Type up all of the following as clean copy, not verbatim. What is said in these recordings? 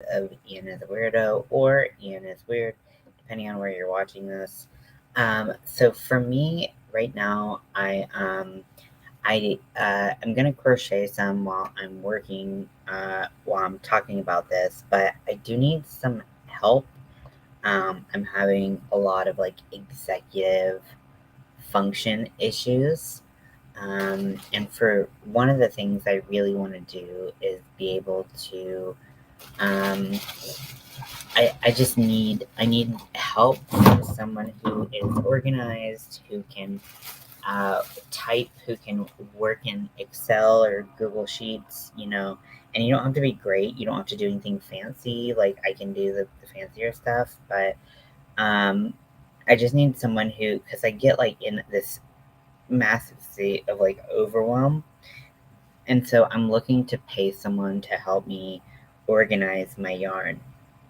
of Ian is a Weirdo or Ian is Weird, depending on where you're watching this. So for me right now, I'm gonna crochet some while I'm working, while I'm talking about this, but I do need some help. I'm having a lot of like executive function issues. And for one of the things I really want to do is be able to um, I need help from someone who is organized, who can type, who can work in Excel or Google Sheets, and you don't have to be great. You don't have to do anything fancy. Like I can do the fancier stuff, but um, I just need someone who, because I get like in this massive state of like overwhelm. And so I'm looking to pay someone to help me organize my yarn.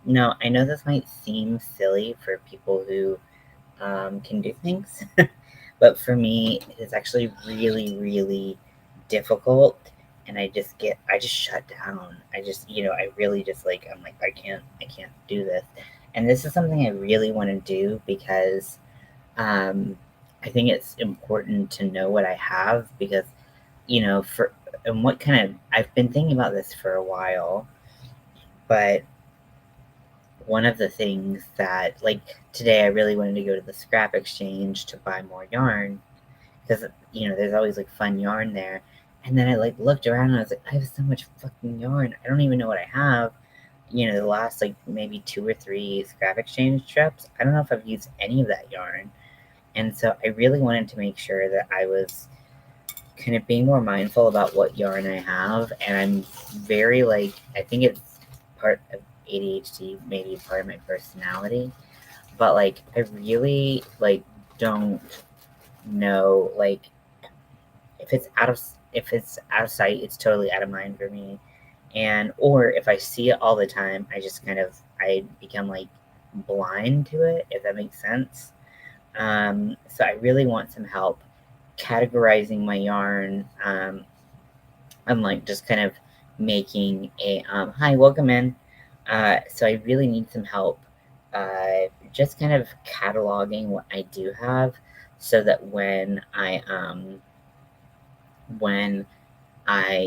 Now, I know this might seem silly for people who can do things, but for me, it is actually really, really difficult. And I just shut down. I really just like, I'm like, I can't do this. And this is something I really want to do because um, I think it's important to know what I have because, for and what kind of I've been thinking about this for a while, but one of the things that like today I really wanted to go to the scrap exchange to buy more yarn because there's always like fun yarn there. And then I like looked around and I was like, I have so much fucking yarn. I don't even know what I have. The last like maybe 2 or 3 scrap exchange trips, I don't know if I've used any of that yarn. And so I really wanted to make sure that I was kind of being more mindful about what yarn I have. And I'm very like, I think it's part of ADHD, maybe part of my personality. But like, I really like don't know like if it's out of sight, it's totally out of mind for me. And or if I see it all the time, I become like blind to it, if that makes sense. So I really want some help categorizing my yarn. I'm like just kind of making a hi, welcome in. So I really need some help. Just kind of cataloging what I do have, so that when I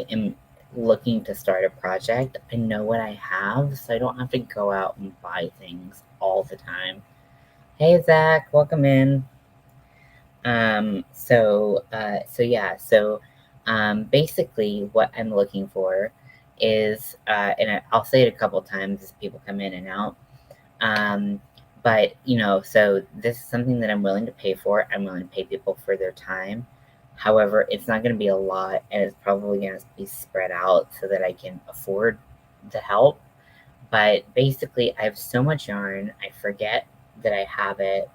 am looking to start a project, I know what I have, so I don't have to go out and buy things all the time. Hey Zach, welcome in. So yeah, basically what I'm looking for is, I'll say it a couple times as people come in and out. Um, but so this is something that I'm willing to pay for. I'm willing to pay people for their time. However, it's not going to be a lot, and it's probably going to be spread out so that I can afford the help. But basically, I have so much yarn, I forget that I have it.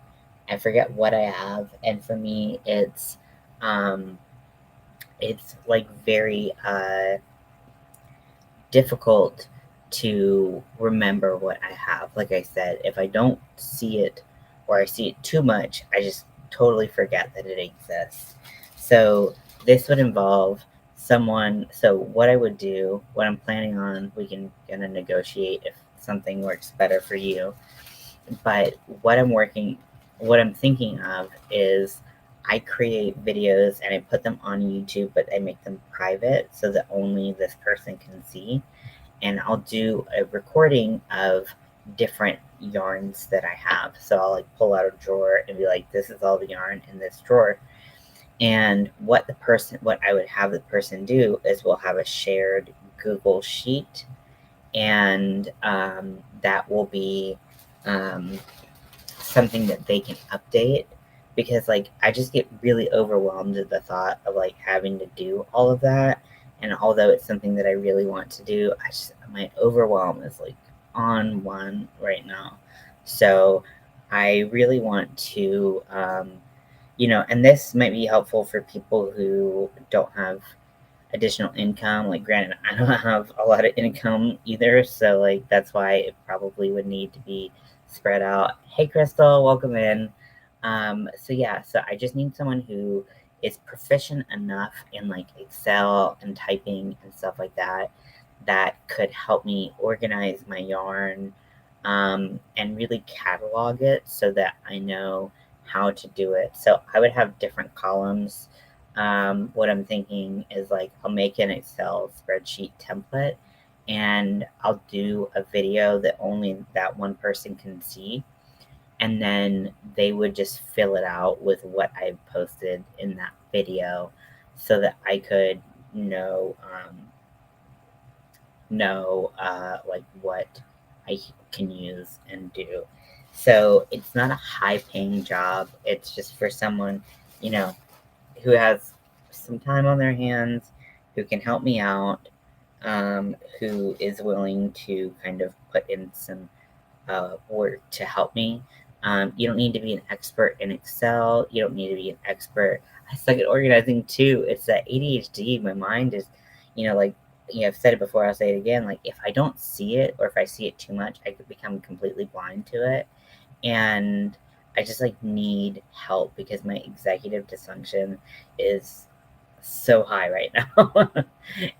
I forget what I have, and for me, it's like very difficult to remember what I have. Like I said, if I don't see it or I see it too much, I just totally forget that it exists. So this would involve someone. So what I would do, what I'm planning on, we can kind of negotiate if something works better for you. But what I'm thinking of is I create videos and I put them on YouTube, but I make them private so that only this person can see. And I'll do a recording of different yarns that I have. So I'll like pull out a drawer and be like, this is all the yarn in this drawer. And what I would have the person do is we'll have a shared Google sheet, and that will be um, something that they can update, because like I just get really overwhelmed at the thought of like having to do all of that. And although it's something that I really want to do, my overwhelm is like on one right now. So I really want to and this might be helpful for people who don't have additional income. Like granted, I don't have a lot of income either, so like that's why it probably would need to be spread out. Hey Crystal, welcome in. So yeah, so I just need someone who is proficient enough in like Excel and typing and stuff like that, that could help me organize my yarn, and really catalog it so that I know how to do it. So I would have different columns. What I'm thinking is like I'll make an Excel spreadsheet template and I'll do a video that only that one person can see. And then they would just fill it out with what I posted in that video so that I could know, like what I can use and do. So it's not a high paying job. It's just for someone, you know, who has some time on their hands, who can help me out, who is willing to kind of put in some work to help me. You don't need to be an expert in Excel. You don't need to be an expert. I suck at organizing too. It's that ADHD. My mind is, like, I've said it before, I'll say it again. Like, if I don't see it or if I see it too much, I could become completely blind to it. And I just like need help because my executive dysfunction is so high right now.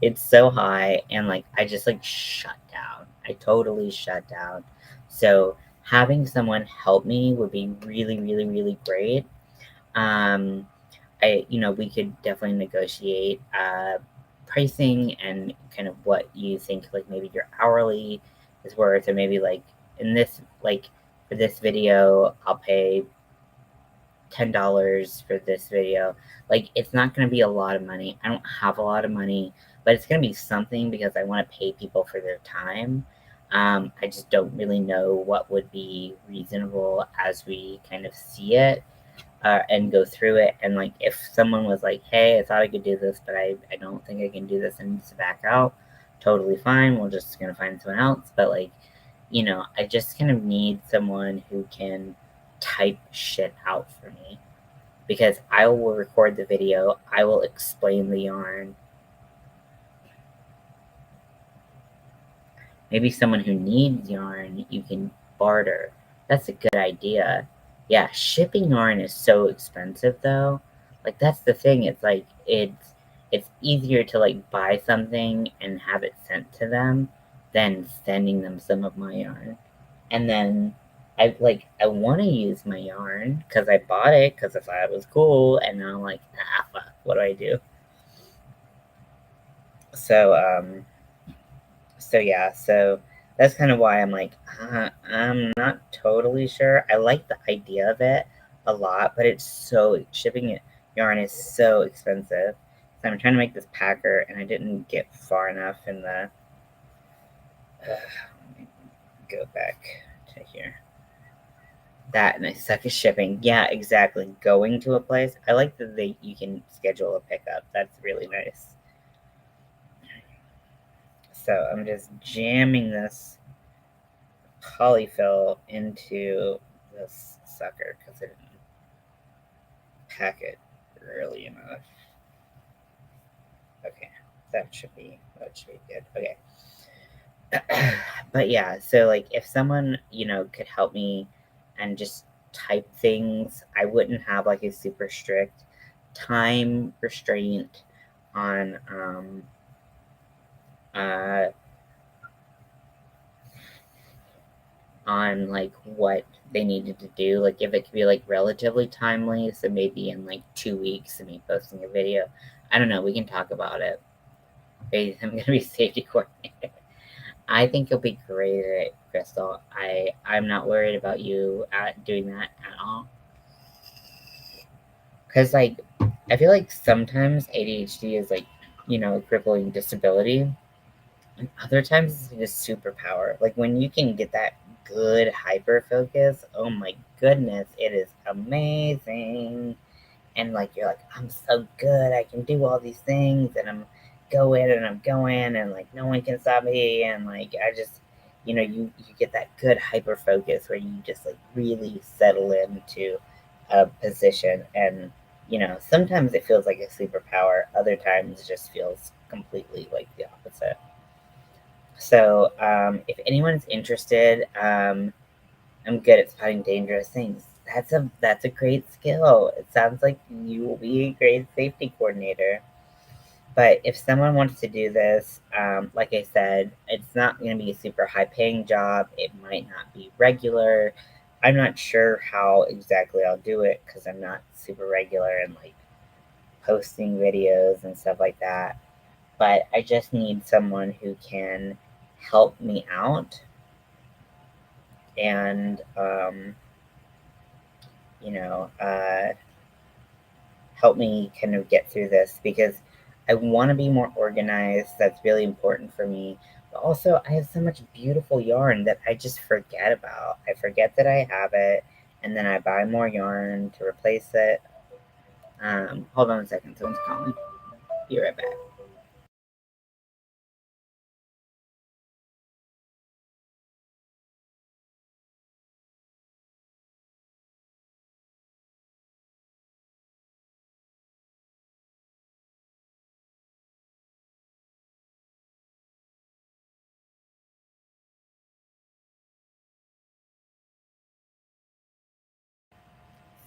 It's so high, and like I just like shut down. I totally shut down. So having someone help me would be really, really, really great. Um, we could definitely negotiate pricing and kind of what you think like maybe your hourly is worth, or maybe like in this like for this video, I'll pay $10 for this video. Like, it's not going to be a lot of money. I don't have a lot of money, but it's going to be something because I want to pay people for their time. I just don't really know what would be reasonable as we kind of see it, and go through it. And like, if someone was like, hey, I thought I could do this, but I don't think I can do this and needs to back out, totally fine. We're just going to find someone else. But like, I just kind of need someone who can type shit out for me because I will record the video, I will explain the yarn. Maybe someone who needs yarn, you can barter. That's a good idea. Yeah, shipping yarn is so expensive though. Like that's the thing. It's like it's easier to like buy something and have it sent to them than sending them some of my yarn. And then I want to use my yarn because I bought it because I thought it was cool, and now I'm like, fuck, what do I do? So yeah, so that's kind of why I'm like, I'm not totally sure. I like the idea of it a lot, but it's so shipping it yarn is so expensive. So I'm trying to make this packer, and I didn't get far enough in the. Let me go back to here. That and I suck at shipping. Yeah, exactly. Going to a place. I like that you can schedule a pickup. That's really nice. So I'm just jamming this polyfill into this sucker because I didn't pack it early enough. Okay, that should be good. Okay. But yeah, so like if someone, could help me and just type things, I wouldn't have like a super strict time restraint on uh on like what they needed to do. Like if it could be like relatively timely, so maybe in like 2 weeks of me posting a video. I don't know, we can talk about it. I'm gonna be safety coordinator. I think you'll be great at it, Crystal. I'm not worried about you doing that at all. Cause like I feel like sometimes ADHD is like, a crippling disability. And other times it's like a superpower. Like when you can get that good hyper focus, oh my goodness, it is amazing. And like you're like, I'm so good, I can do all these things, and I'm going, and like no one can stop me, and like I just, you get that good hyper focus where you just like really settle into a position, and sometimes it feels like a superpower, other times it just feels completely like the opposite. So if anyone's interested, I'm good at spotting dangerous things. That's a great skill. It sounds like you will be a great safety coordinator. But if someone wants to do this, like I said, it's not going to be a super high paying job. It might not be regular. I'm not sure how exactly I'll do it because I'm not super regular and like posting videos and stuff like that. But I just need someone who can help me out and, you know, help me kind of get through this because I want to be more organized. That's really important for me. But also, I have so much beautiful yarn that I just forget about. I forget that I have it, and then I buy more yarn to replace it. Hold on a second, someone's calling. Be right back.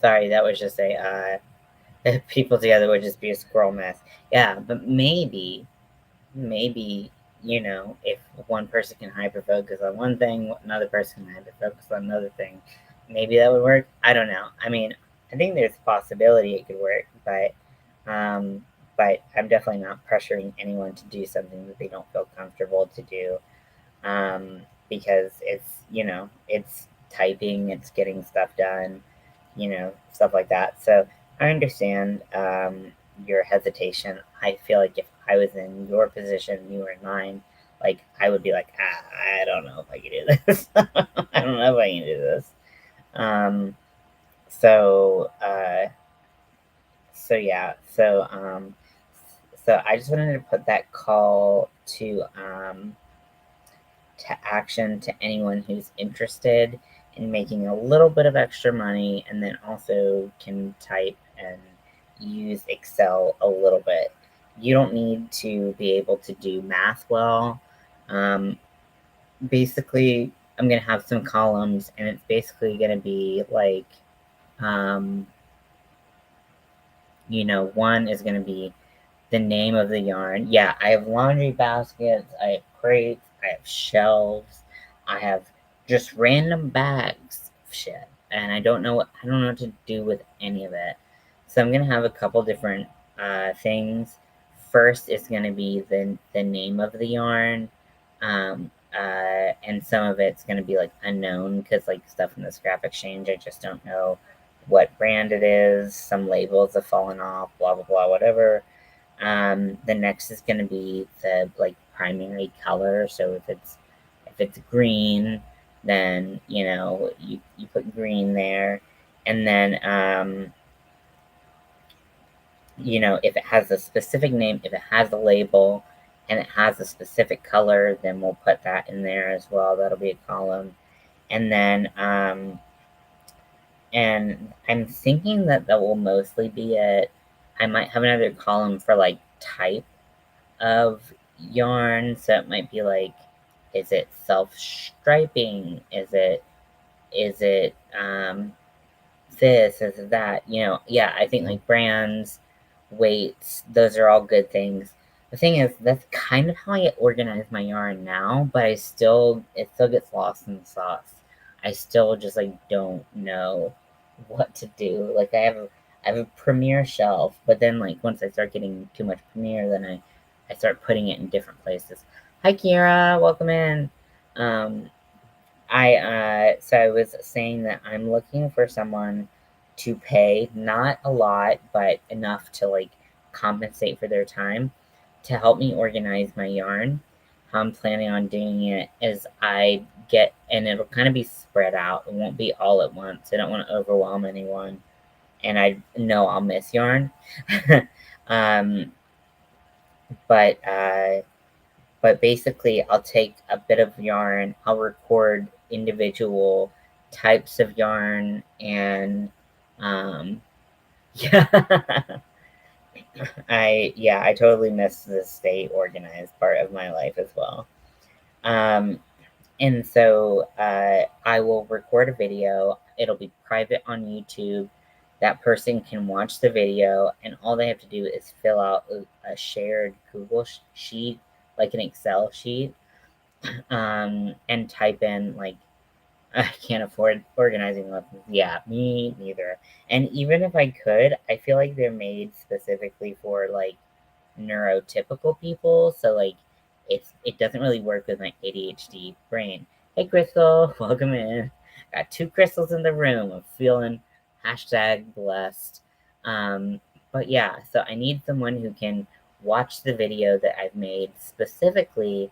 Sorry, that was just people together would just be a squirrel mess. Yeah, but maybe, if one person can hyper focus on one thing, another person can hyper focus on another thing, maybe that would work. I don't know. I mean, I think there's a possibility it could work, um, but I'm definitely not pressuring anyone to do something that they don't feel comfortable to do, because it's typing, it's getting stuff done, stuff like that. So I understand your hesitation. I feel like if I was in your position, you were in mine, like I would be like, I don't know if I can do this. I don't know if I can do this. Um, so, so yeah, so I just wanted to put that call to action to anyone who's interested in making a little bit of extra money and then also can type and use Excel a little bit. You don't need to be able to do math well. Um, Basically, I'm going to have some columns, and it's basically going to be like, um, one is going to be the name of the yarn. Yeah, I have laundry baskets, I have crates, I have shelves, I have just random bags of shit. And I don't know what to do with any of it. So I'm gonna have a couple different things. First is gonna be the name of the yarn. And some of it's gonna be like unknown because like stuff in this scrap exchange, I just don't know what brand it is. Some labels have fallen off, blah blah blah, whatever. The next is going to be the like primary color. So if it's green, then you put green there, and then if it has a specific name, if it has a label, and it has a specific color, then we'll put that in there as well. That'll be a column, and then and I'm thinking that that will mostly be it. I might have another column for like type of yarn. So it might be like, is it self striping? Is it this? Is it that? Yeah, I think like brands, weights, those are all good things. The thing is, that's kind of how I organize my yarn now, but it still gets lost in the sauce. I still just like don't know what to do. Like I have a Premiere shelf, but then like once I start getting too much Premiere, then I start putting it in different places. Hi Kira, welcome in. Um, I was saying that I'm looking for someone to pay not a lot, but enough to like compensate for their time to help me organize my yarn. How I'm planning on doing it is and it'll kind of be spread out. It won't be all at once. I don't want to overwhelm anyone, and I know I'll miss yarn. um, but basically, I'll take a bit of yarn, I'll record individual types of yarn, and um, yeah, I totally miss the stay organized part of my life as well. Um, and so I will record a video. It'll be private on YouTube. that person can watch the video, and all they have to do is fill out a shared Google sheet, like an Excel sheet, and type in like, I can't afford organizing lessons. Yeah, me neither. And even if I could, I feel like they're made specifically for like neurotypical people. So like it doesn't really work with my ADHD brain. Hey Crystal, welcome in. Got two crystals in the room. I'm feeling hashtag blessed. Um, but yeah, so I need someone who can watch the video that I've made specifically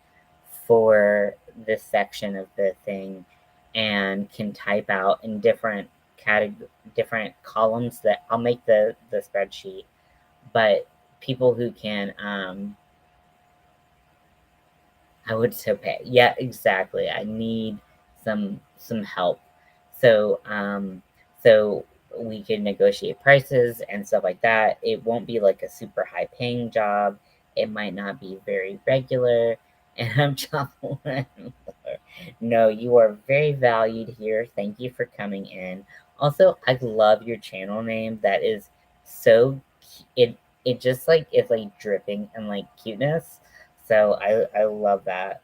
for this section of the thing and can type out in different columns that I'll make the spreadsheet, but people who can I would so pay. Yeah, exactly. I need some help. So so we can negotiate prices and stuff like that. It won't be like a super high paying job. It might not be very regular. And I'm Jocelyn. No, you are very valued here. Thank you for coming in. Also, I love your channel name. That is so it just like is like dripping and like cuteness. So I love that.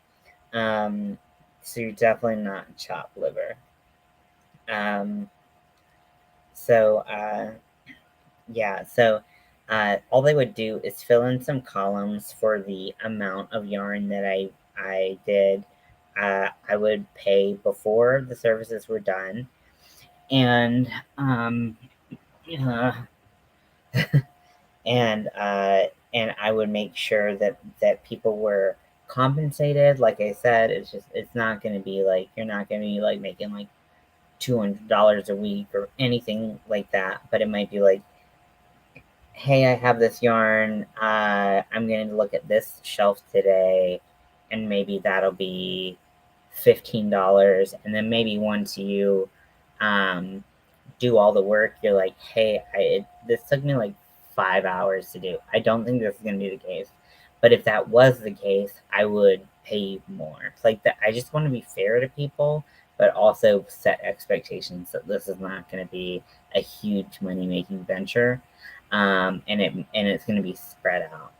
Um, so you're definitely not chopped liver. Um, so yeah, so all they would do is fill in some columns for the amount of yarn that I did. I would pay before the services were done, and uh, and I would make sure that people were compensated. Like I said, it's not going to be like you're not going to be like making like $200 a week or anything like that, but it might be like, hey, I have this yarn. I'm going to look at this shelf today, and maybe that'll be $15. And then maybe once you um, do all the work, you're like, hey, this took me like 5 hours to do. I don't think this is going to be the case. But if that was the case, I would pay you more. It's like that. I just want to be fair to people, but also set expectations that this is not going to be a huge money making venture, and it's going to be spread out.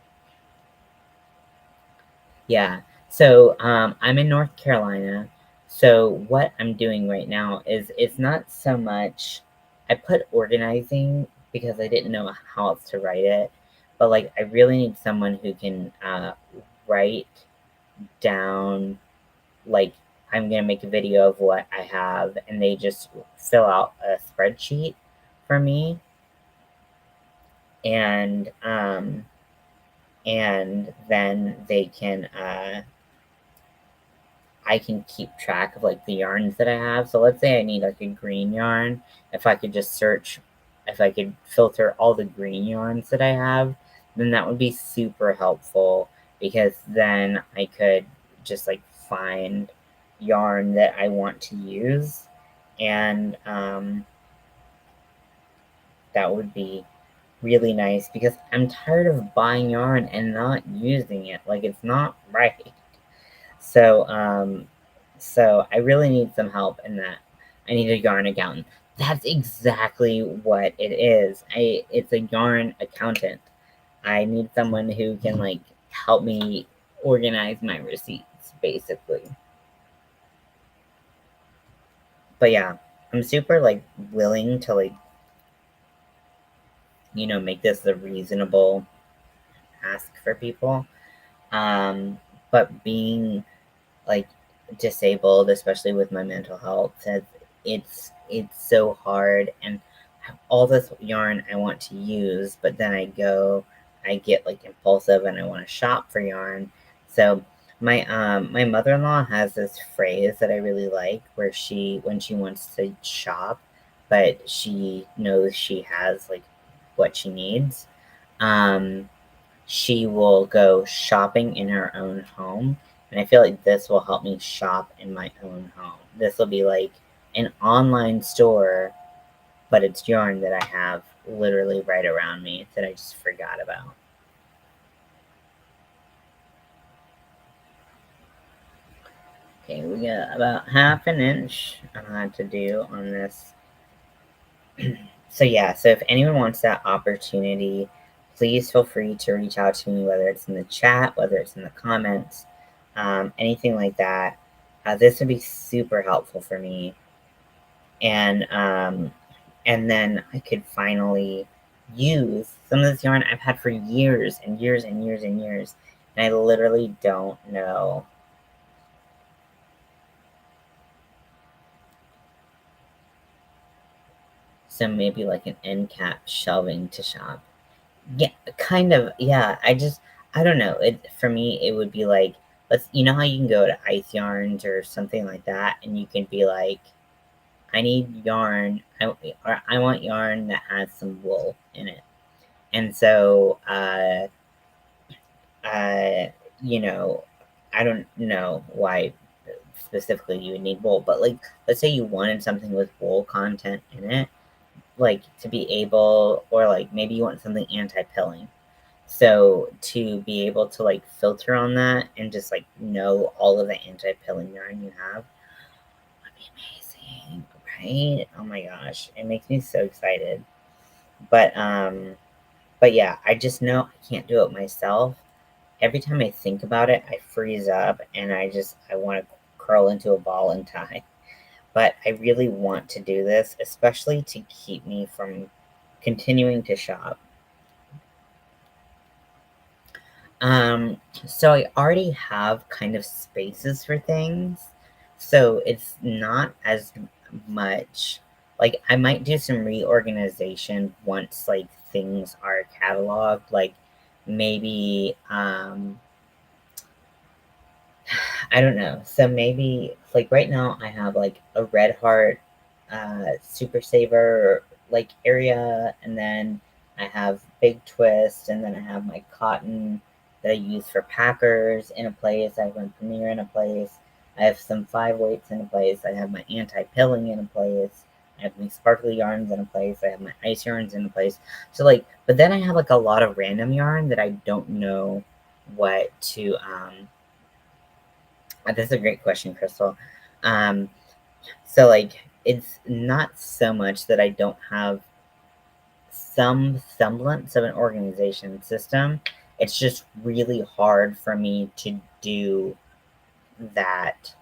Yeah. So I'm in North Carolina. So what I'm doing right now is it's not so much. I put organizing because I didn't know how else to write it, but like I really need someone who can write down like I'm gonna make a video of what I have, and they just fill out a spreadsheet for me, and then they can I can keep track of like the yarns that I have. So let's say I need like a green yarn. If I could just search, if I could filter all the green yarns that I have, then that would be super helpful because then I could just like find yarn that I want to use. And that would be really nice because I'm tired of buying yarn and not using it. Like it's not right. So, so I really need some help in that. I need a yarn accountant. That's exactly what it is. It's a yarn accountant. I need someone who can like help me organize my receipts, basically. But yeah, I'm super like willing to like make this a reasonable ask for people. Um, but being like disabled, especially with my mental health, it's so hard, and I have all this yarn I want to use, but then I get like impulsive and I want to shop for yarn. So my mother-in-law has this phrase that I really like where she when she wants to shop, but she knows she has like what she needs. Um, she will go shopping in her own home. And I feel like this will help me shop in my own home. This will be like an online store, but it's yarn that I have literally right around me that I just forgot about. Okay, we got about half an inch to do on this. So yeah, so if anyone wants that opportunity, please feel free to reach out to me, whether it's in the chat, whether it's in the comments, anything like that. This would be super helpful for me, and and then I could finally use some of this yarn I've had for years and years and years and years, and I literally don't know. So maybe like an end cap shelving to shop. Yeah, kind of. Yeah, I don't know. It for me it would be like, let's, you know how you can go to Ice Yarns or something like that, and you can be like, I need yarn, or I want yarn that has some wool in it. And so uh you know, I don't know why specifically you would need wool, but like let's say you wanted something with wool content in it, like to be able, or like maybe you want something anti-pilling. So to be able to like filter on that and just like know all of the anti-pilling yarn you have would be amazing, right? Oh my gosh, it makes me so excited. But but yeah, I just know I can't do it myself. Every time I think about it, I freeze up and I want to curl into a ball and die. But I really want to do this, especially to keep me from continuing to shop. Um, so I already have kind of spaces for things, so it's not as much like I might do some reorganization once like things are cataloged, like maybe I don't know. So maybe like right now I have like a red heart super saver like area, and then I have big twist, and then I have my cotton that I use for packers in a place. I have my premier in a place. I have some 5 weights in a place. I have my anti-pilling in a place. I have my sparkly yarns in a place. I have my ice yarns in a place. So like, but then I have like a lot of random yarn that I don't know what to That's a great question, Crystal. Um, so like it's not so much that I don't have some semblance of an organization system. It's just really hard for me to do that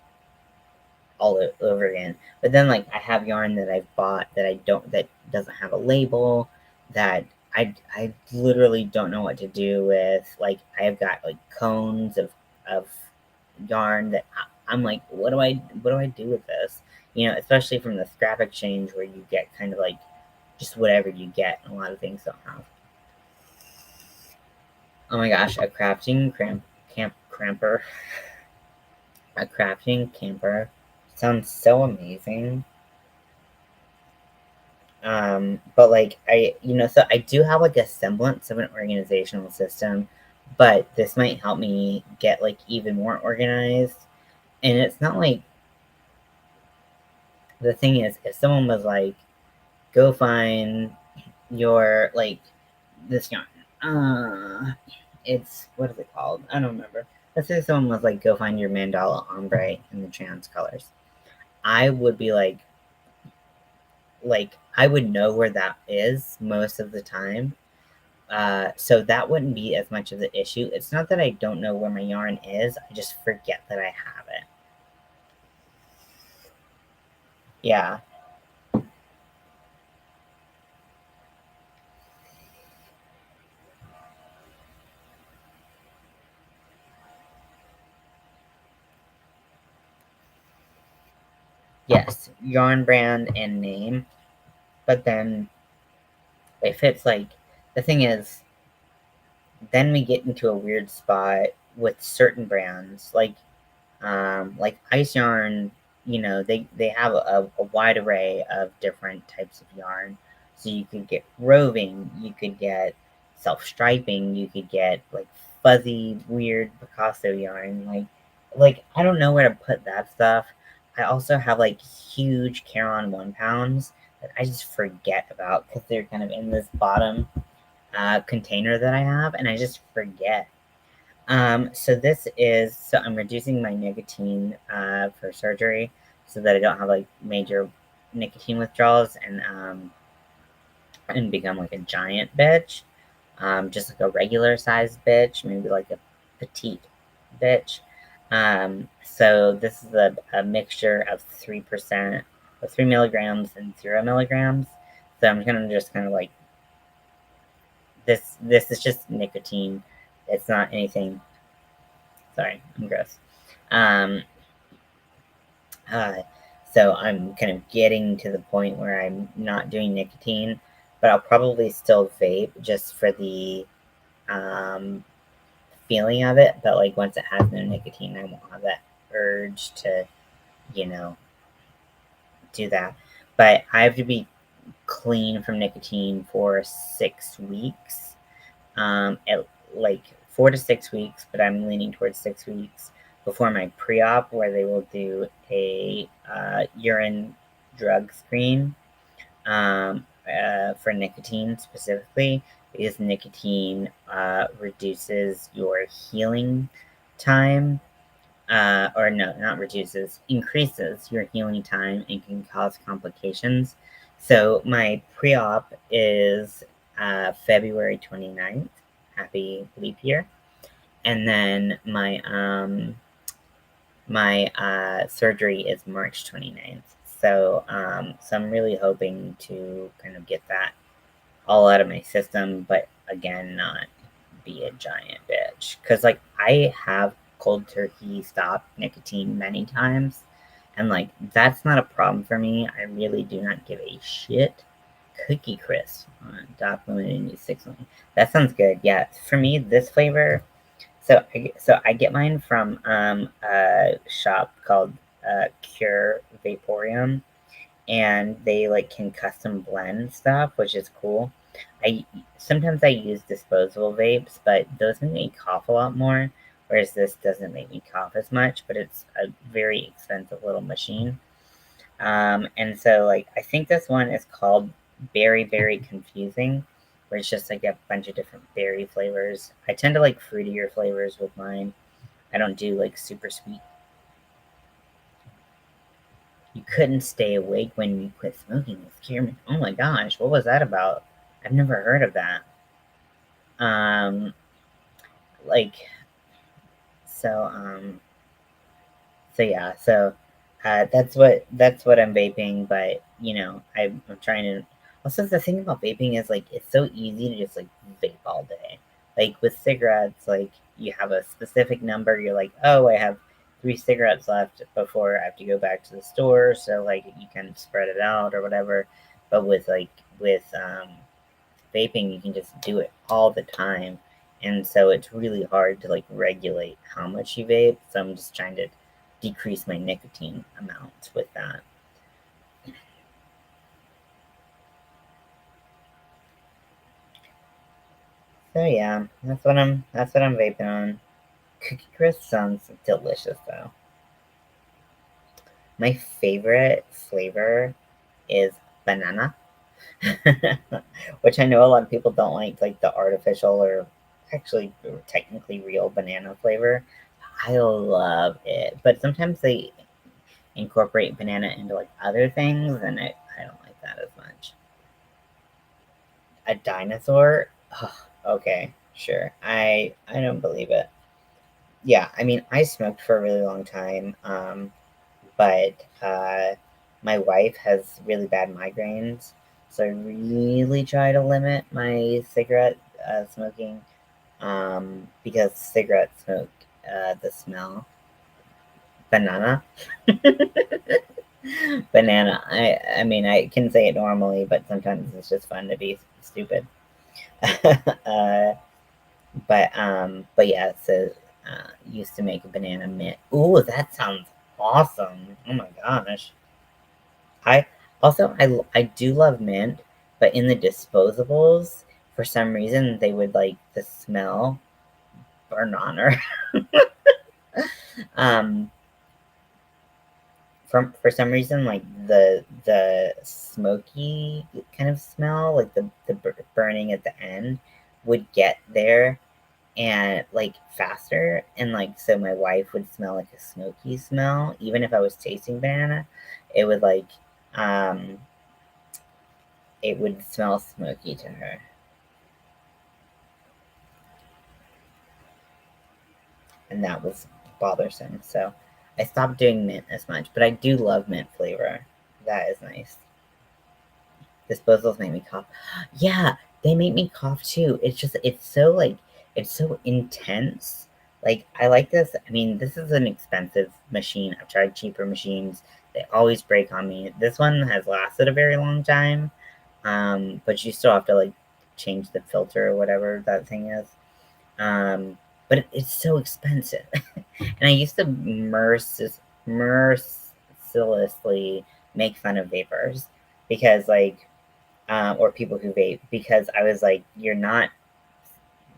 all over again. But then like I have yarn that I've bought that I don't that doesn't have a label, that I literally don't know what to do with. Like I've got like cones of yarn that I'm like, what do I do with this? You know, especially from the scrap exchange where you get kind of like just whatever you get, and a lot of things don't have. Oh my gosh, a crafting camper. A crafting camper sounds so amazing. But like so I do have like a semblance of an organizational system, but this might help me get like even more organized. And it's not like, the thing is, if someone was like, go find your like this yarn, it's, what is it called? I don't remember. Let's say someone was like, go find your mandala ombre in the trans colors. I would be like I would know where that is most of the time. So that wouldn't be as much of the issue. It's not that I don't know where my yarn is, I just forget that I have it. Yeah. Yes, yarn brand and name. But then if it's like, the thing is, then we get into a weird spot with certain brands. Like Ice Yarn, they have a wide array of different types of yarn. So you could get roving, you could get self-striping, you could get like fuzzy, weird Picasso yarn. Like I don't know where to put that stuff. I also have like huge Caron 1 pounds that I just forget about because they're kind of in this bottom container that I have, and I just forget. So I'm reducing my nicotine for surgery so that I don't have like major nicotine withdrawals, and and become like a giant bitch. Just like a regular sized bitch, maybe like a petite bitch. So this is a mixture of 3% or 3 milligrams and 0 milligrams. So I'm gonna just kind of like this is just nicotine. It's not anything. Sorry, I'm gross. Um, uh, so I'm kind of getting to the point where I'm not doing nicotine, but I'll probably still vape just for the um, feeling of it. But like once it has no nicotine, I won't have that urge to, you know, do that. But I have to be clean from nicotine for 6 weeks. At like 4 to 6 weeks, but I'm leaning towards 6 weeks before my pre-op, where they will do a urine drug screen for nicotine specifically, because nicotine reduces your healing time. Or no, not reduces, increases your healing time and can cause complications. So my pre-op is February 29th. Happy leap year. And then my surgery is March 29th. So I'm really hoping to kind of get that all out of my system, but again, not be a giant bitch. Because, like, I have cold turkey stopped nicotine many times, and, like, that's not a problem for me. I really do not give a shit. Cookie Crisp on Doc Limited New 6 month. That sounds good. Yeah, for me, this flavor. So I get mine from a shop called Cure Vaporium, and they like can custom blend stuff, which is cool. I sometimes I use disposable vapes, but those make me cough a lot more, whereas this doesn't make me cough as much. But it's a very expensive little machine, and so like I think this one is called Berry Berry Confusing, where it's just like a bunch of different berry flavors. I tend to like fruitier flavors with mine. I don't do like super sweet. You couldn't stay awake when you quit smoking with Kierman. Oh my gosh, what was that about? I've never heard of that. Um, like so. So yeah. That's what I'm vaping. But I'm trying to. Also, the thing about vaping is like it's so easy to just like vape all day. Like with cigarettes, like you have a specific number. You're like, oh, I have 3 cigarettes left before I have to go back to the store. So like you can spread it out or whatever. But with vaping, you can just do it all the time. And so it's really hard to like regulate how much you vape. So I'm just trying to decrease my nicotine amount with that. So yeah, that's what I'm vaping on. Cookie Crisp sounds delicious though. My favorite flavor is banana, which I know a lot of people don't like the artificial or actually technically real banana flavor. I love it, but sometimes they incorporate banana into like other things, and I don't like that as much. A dinosaur? Ugh, okay, sure. I don't believe it. Yeah, I mean, I smoked for a really long time, but my wife has really bad migraines, so I really try to limit my cigarette smoking because cigarette smoke, the smell. Banana. Banana. I mean, I can say it normally, but sometimes it's just fun to be stupid. uh, but yeah, so used to make a banana mint. Ooh, that sounds awesome. Oh my gosh. I I do love mint, but in the disposables, for some reason they would like the smell burn on her. um for some reason, like the smoky kind of smell, like the burning at the end would get there and like faster, and like so my wife would smell like a smoky smell even if I was tasting banana. It would like um it would smell smoky to her. And that was bothersome. So I stopped doing mint as much, but I do love mint flavor. That is nice. Disposals make me cough. Yeah, they make me cough too. It's so like, it's so intense. Like, I like this. I mean, this is an expensive machine. I've tried cheaper machines. They always break on me. This one has lasted a very long time. But you still have to like change the filter or whatever that thing is. Um, but it's so expensive. And I used to mercilessly make fun of vapors because like or people who vape because I was like, you're not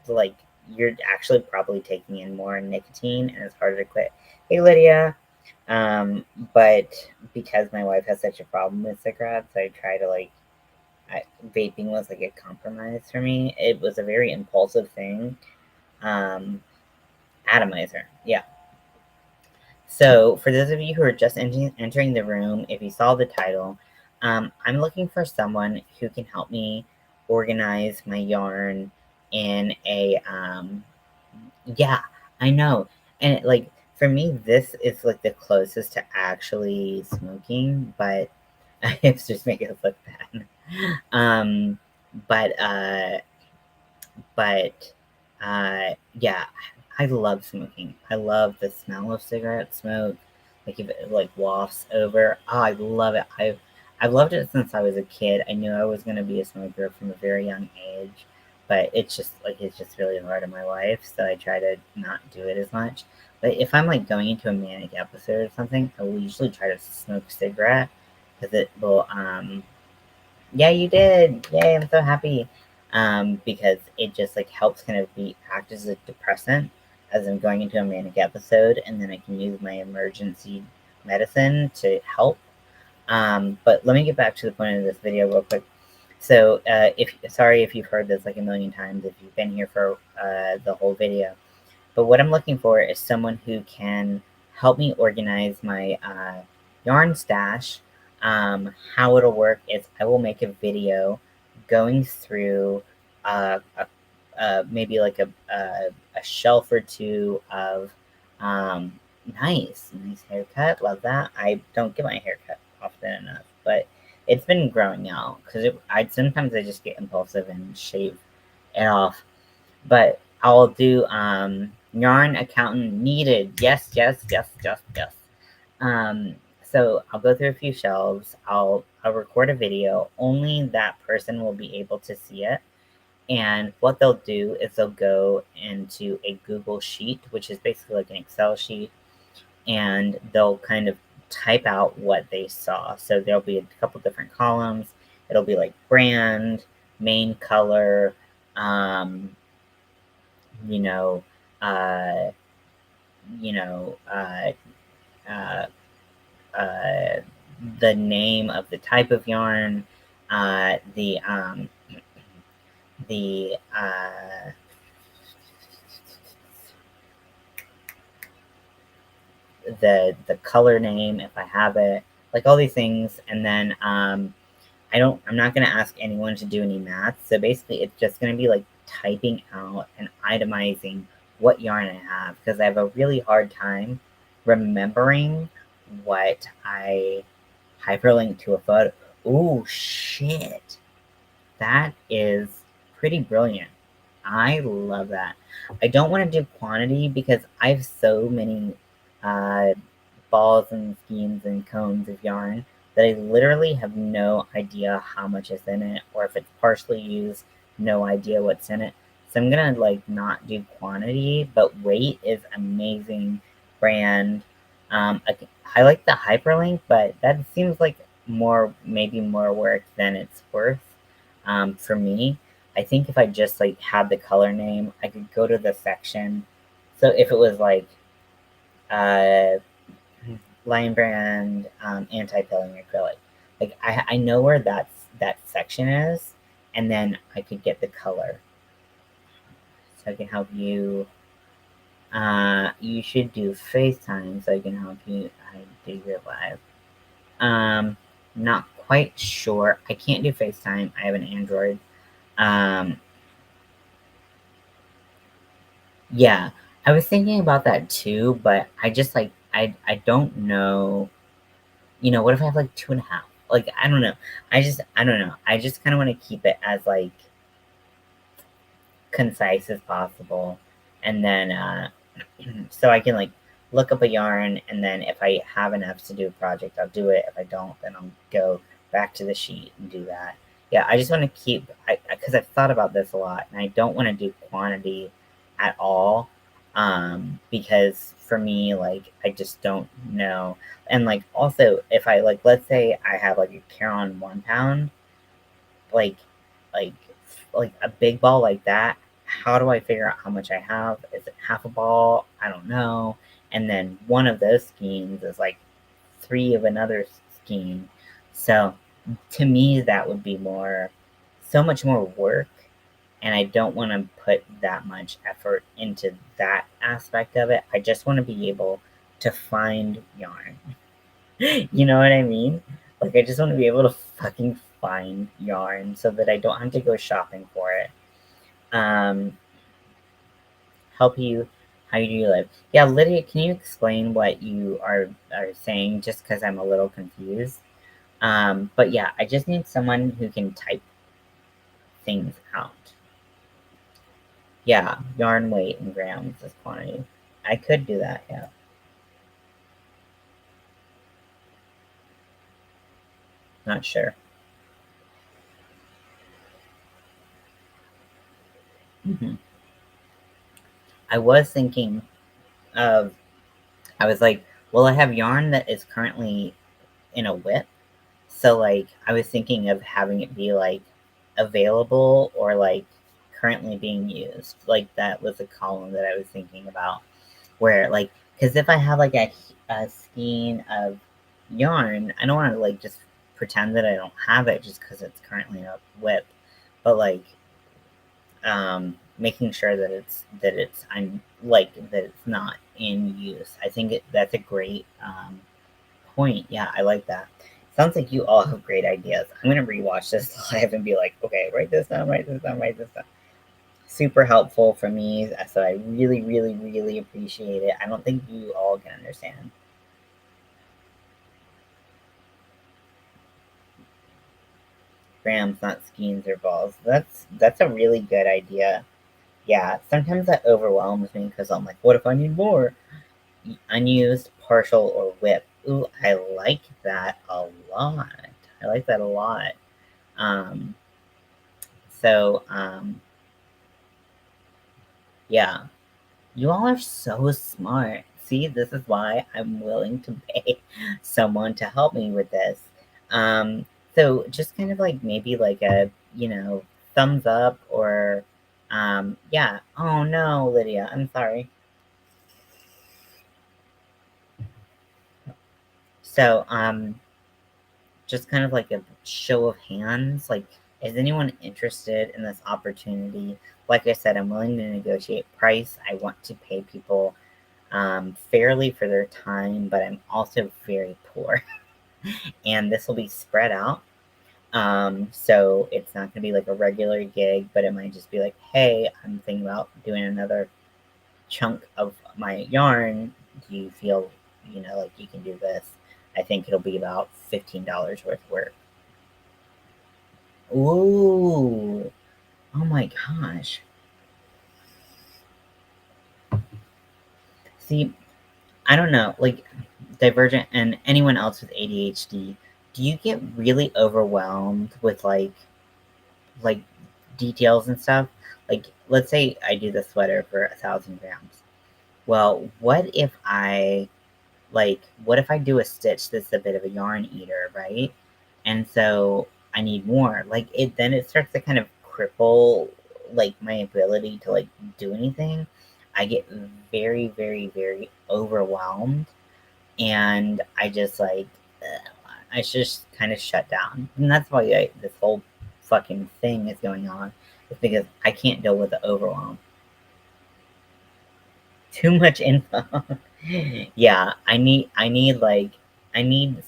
like you're actually probably taking in more nicotine and it's harder to quit. Hey Lydia. But because my wife has such a problem with cigarettes, I try to like vaping was like a compromise for me. It was a very impulsive thing. Um, atomizer, yeah. So, for those of you who are just entering the room, if you saw the title, I'm looking for someone who can help me organize my yarn in a, yeah, I know. And like, for me, this is like the closest to actually smoking, but hipsters make it look bad. Um, but, uh, but yeah, I love smoking. I love the smell of cigarette smoke. Like if it like wafts over. Oh, I love it. I've loved it since I was a kid. I knew I was gonna be a smoker from a very young age. But it's just really hard in my life, so I try to not do it as much. But if I'm like going into a manic episode or something, I will usually try to smoke cigarette because it will yeah, you did. Yay, I'm so happy. Because it just like helps kind of be act as a depressant as I'm going into a manic episode, and then I can use my emergency medicine to help. But let me get back to the point of this video real quick. So, if sorry if you've heard this like a million times, if you've been here for the whole video, but what I'm looking for is someone who can help me organize my yarn stash. How it'll work is I will make a video going through maybe like a shelf or two of nice haircut. Love that. I don't get my hair cut often enough, but it's been growing out because I sometimes I just get impulsive and shave it off, but I'll do yarn accountant needed. Yes, yes, yes, yes, yes. So I'll go through a few shelves. I'll record a video. Only that person will be able to see it. And what they'll do is they'll go into a Google sheet, which is basically like an Excel sheet, and they'll kind of type out what they saw. So there'll be a couple different columns. It'll be like brand, main color, um, you know, uh, you know, uh, uh, uh, the name of the type of yarn, uh, the um, the the color name if I have it, like all these things, and then I'm not gonna ask anyone to do any math. So basically, it's just gonna be like typing out and itemizing what yarn I have because I have a really hard time remembering what I hyperlink to a photo. Ooh, shit. That is pretty brilliant. I love that. I don't want to do quantity because I have so many uh, balls and skeins and cones of yarn that I literally have no idea how much is in it, or if it's partially used, no idea what's in it. So I'm gonna like not do quantity, but weight is amazing. Brand. I like the hyperlink, but that seems like maybe more work than it's worth for me. I think if I just like had the color name, I could go to the section. So if it was like uh, Lion Brand anti-pilling acrylic, like I know where that section is, and then I could get the color. So I can help you. You should do FaceTime so I can help you do your live. Um, not quite sure. I can't do FaceTime. I have an Android. Um, yeah, I was thinking about that too, but I just like I don't know. What if I have like two and a half? Like I don't know. I don't know. I just kind of want to keep it as like concise as possible, and then so I can like look up a yarn, and then if I have enough to do a project, I'll do it. If I don't, then I'll go back to the sheet and do that. Yeah, I just want to keep, because I've thought about this a lot, and I don't want to do quantity at all, because for me, like, I just don't know. And like, also, if I like, let's say I have like a Caron 1 pound, like like like a big ball like that, how do I figure out how much I have? Is it half a ball? I don't know. And then one of those skeins is like three of another skein. So to me, that would be so much more work. And I don't want to put that much effort into that aspect of it. I just want to be able to find yarn. You know what I mean? Like, I just want to be able to fucking find yarn so that I don't have to go shopping for it. Um, help you. How do you live? Yeah, Lydia, can you explain what you are saying? Just because I'm a little confused. But yeah, I just need someone who can type things out. Yeah, yarn weight in grams is quantity. I could do that. Yeah, not sure. hmm I was thinking of. I was like, well, I have yarn that is currently in a whip. So like I was thinking of having it be like available or like currently being used. Like that was a column that I was thinking about where like because if I have like a skein of yarn, I don't want to like just pretend that I don't have it just because it's currently in a whip, but like making sure that I'm like that it's not in use. I think that's a great point. Yeah, I like that. Sounds like you all have great ideas. I'm gonna rewatch this live and be like, okay, write this down, write this down, write this down. Super helpful for me, so I really, really, really appreciate it. I don't think you all can understand. Grams, not skeins or balls. That's a really good idea. Yeah, sometimes that overwhelms me because I'm like, what if I need more? Unused, partial, or whip. Ooh, I like that a lot. I like that a lot. Um, so, yeah, you all are so smart. See, this is why I'm willing to pay someone to help me with this. Um, so just kind of like maybe like a, thumbs up or, yeah. Oh no, Lydia, I'm sorry. So, just kind of like a show of hands. Like, is anyone interested in this opportunity? Like I said, I'm willing to negotiate price. I want to pay people fairly for their time, but I'm also very poor. And this will be spread out. So it's not going to be like a regular gig, but it might just be like, hey, I'm thinking about doing another chunk of my yarn. Do you feel, like you can do this? I think it'll be about $15 worth of work. Ooh. Oh my gosh. See, I don't know, like Divergent and anyone else with ADHD, do you get really overwhelmed with like details and stuff? Like, let's say I do the sweater for 1,000 grams. Well, what if I do a stitch that's a bit of a yarn eater, right? And so I need more. Like then it starts to kind of cripple like my ability to like do anything. I get very, very, very overwhelmed and I just like I just kind of shut down. And that's why this whole fucking thing is going on. It's because I can't deal with the overwhelm. Too much info. Yeah, I need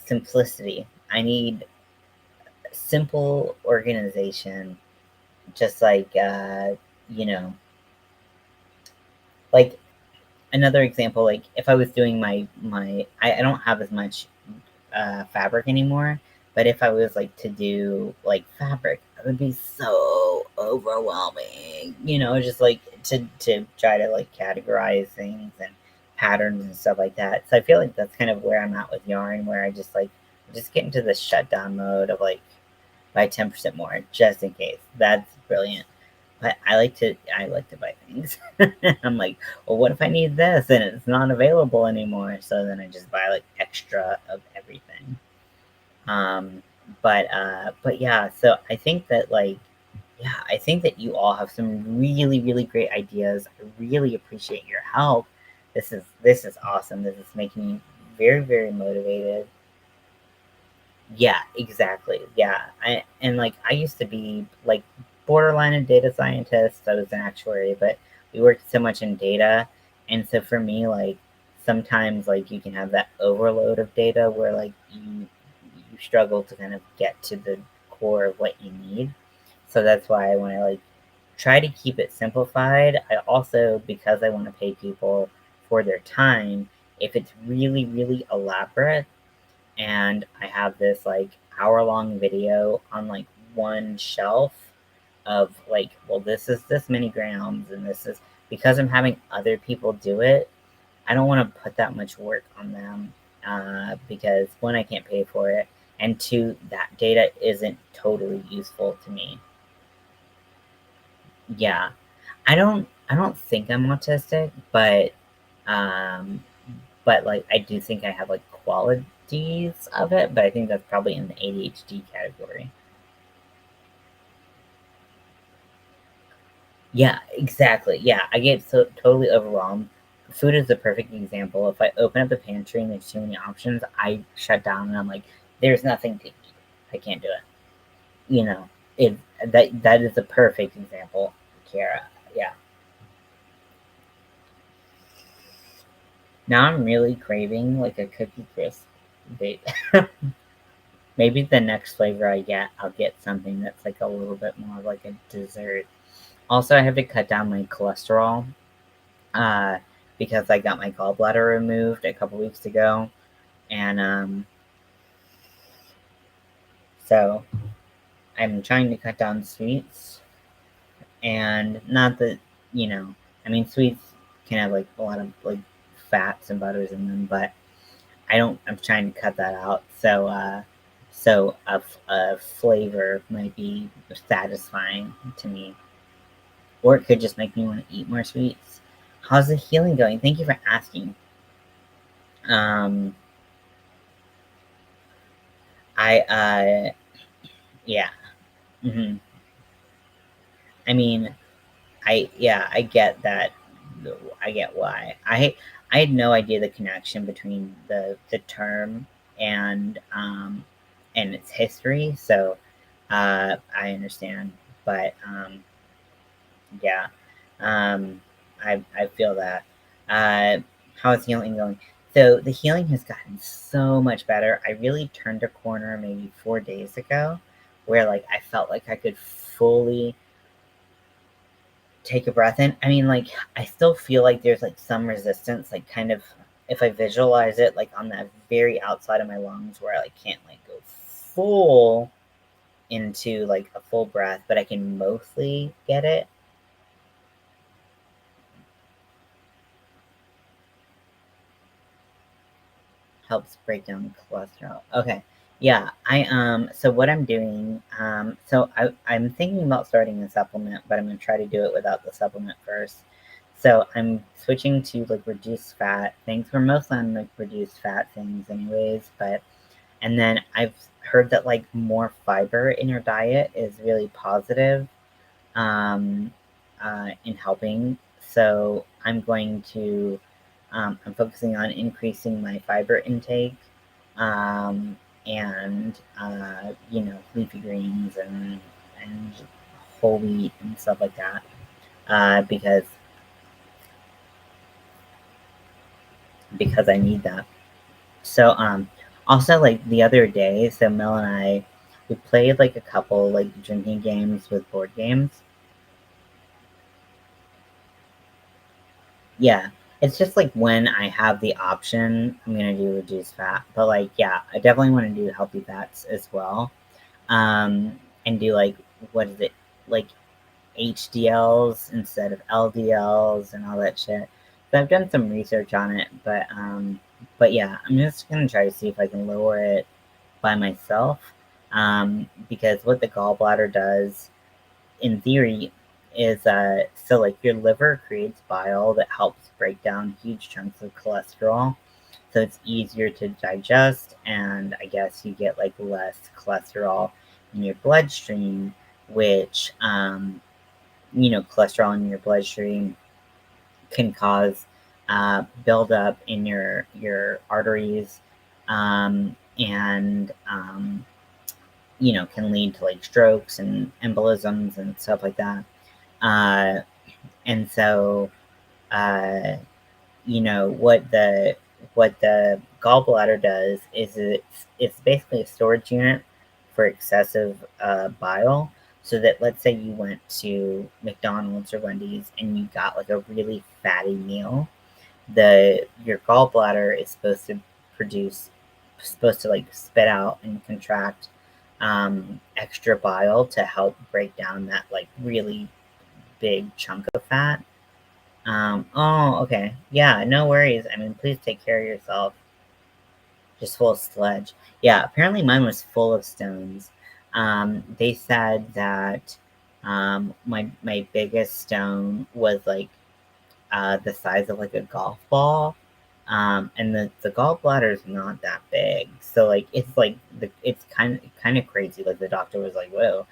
simplicity. I need simple organization, just like, you know, like another example, like if I was doing I don't have as much fabric anymore, but if I was like to do like fabric, it would be so overwhelming, just like to try to like categorize things and patterns and stuff like that. So I feel like that's kind of where I'm at with yarn, where I just get into the shutdown mode of like buy 10% more just in case. That's brilliant. But I like to buy things. I'm like, well, what if I need this and it's not available anymore? So then I just buy like extra of everything. Um, but yeah, so I think that you all have some really, really great ideas. I really appreciate your help. This is awesome. This is making me very, very motivated. Yeah, exactly. Yeah. I used to be like borderline a data scientist. I was an actuary, but we worked so much in data. And so for me, like sometimes like you can have that overload of data where like you struggle to kind of get to the core of what you need. So that's why I want to like try to keep it simplified. I also, because I want to pay people for their time, if it's really, really elaborate, and I have this like hour-long video on like one shelf of like, well, this is this many grams, and this is because I'm having other people do it. I don't want to put that much work on them, because one, I can't pay for it, and two, that data isn't totally useful to me. Yeah, I don't think I'm autistic, um, but like I do think I have like qualities of it, but I think that's probably in the ADHD category. Yeah, exactly. Yeah, I get so totally overwhelmed. Food is the perfect example. If I open up the pantry and there's too many options, I shut down and I'm like, there's nothing to eat. I can't do it. You know, it that is a perfect example, Kara. Yeah. Now I'm really craving like a Cookie Crisp date. Maybe the next flavor I get, I'll get something that's like a little bit more like a dessert. Also, I have to cut down my cholesterol, uh, because I got my gallbladder removed a couple weeks ago, and so I'm trying to cut down sweets, and not that you know, I mean, sweets can have like a lot of like fats and butters in them, but I'm trying to cut that out. So a flavor might be satisfying to me, or it could just make me want to eat more sweets. How's the healing going? Thank you for asking. Um, yeah. hmm I mean, I get that. I get why. I had no idea the connection between the term and and its history. So I understand, but yeah, um, I feel that. Uh, how is healing going? So the healing has gotten so much better. I really turned a corner maybe 4 days ago, where like I felt like I could fully take a breath in. I mean, like I still feel like there's like some resistance, like kind of if I visualize it, like on the very outside of my lungs, where I like can't like go full into like a full breath, but I can mostly get it. Helps break down cholesterol. Okay. Yeah, so what I'm doing, I'm thinking about starting a supplement, but I'm gonna try to do it without the supplement first. So I'm switching to like reduced fat things. We're mostly on like reduced fat things anyways, but and then I've heard that like more fiber in your diet is really positive, um, in helping. So I'm focusing on increasing my fiber intake, um, and leafy greens and whole wheat and stuff like that, because I need that. So also like the other day, so Mel and I we played like a couple like drinking games with board games. Yeah, it's just like when I have the option, I'm gonna do reduced fat. But like, yeah, I definitely want to do healthy fats as well. And do like, what is it, like HDLs instead of LDLs and all that shit. So I've done some research on it, but yeah, I'm just gonna try to see if I can lower it by myself. Because what the gallbladder does, in theory, is so like your liver creates bile that helps break down huge chunks of cholesterol, so it's easier to digest, and I guess you get like less cholesterol in your bloodstream, which cholesterol in your bloodstream can cause buildup in your arteries, and can lead to like strokes and embolisms and stuff like that. Uh, and so, uh, what the gallbladder does is it's basically a storage unit for excessive bile. So that, let's say you went to McDonald's or Wendy's and you got like a really fatty meal, the your gallbladder is supposed to like spit out and contract extra bile to help break down that like really big chunk of fat. Oh, okay. Yeah, no worries. I mean, please take care of yourself. Just full of sludge. Yeah, apparently mine was full of stones. They said that my biggest stone was like the size of like a golf ball. And the gallbladder is not that big. So like it's kind of crazy. Like the doctor was like, whoa.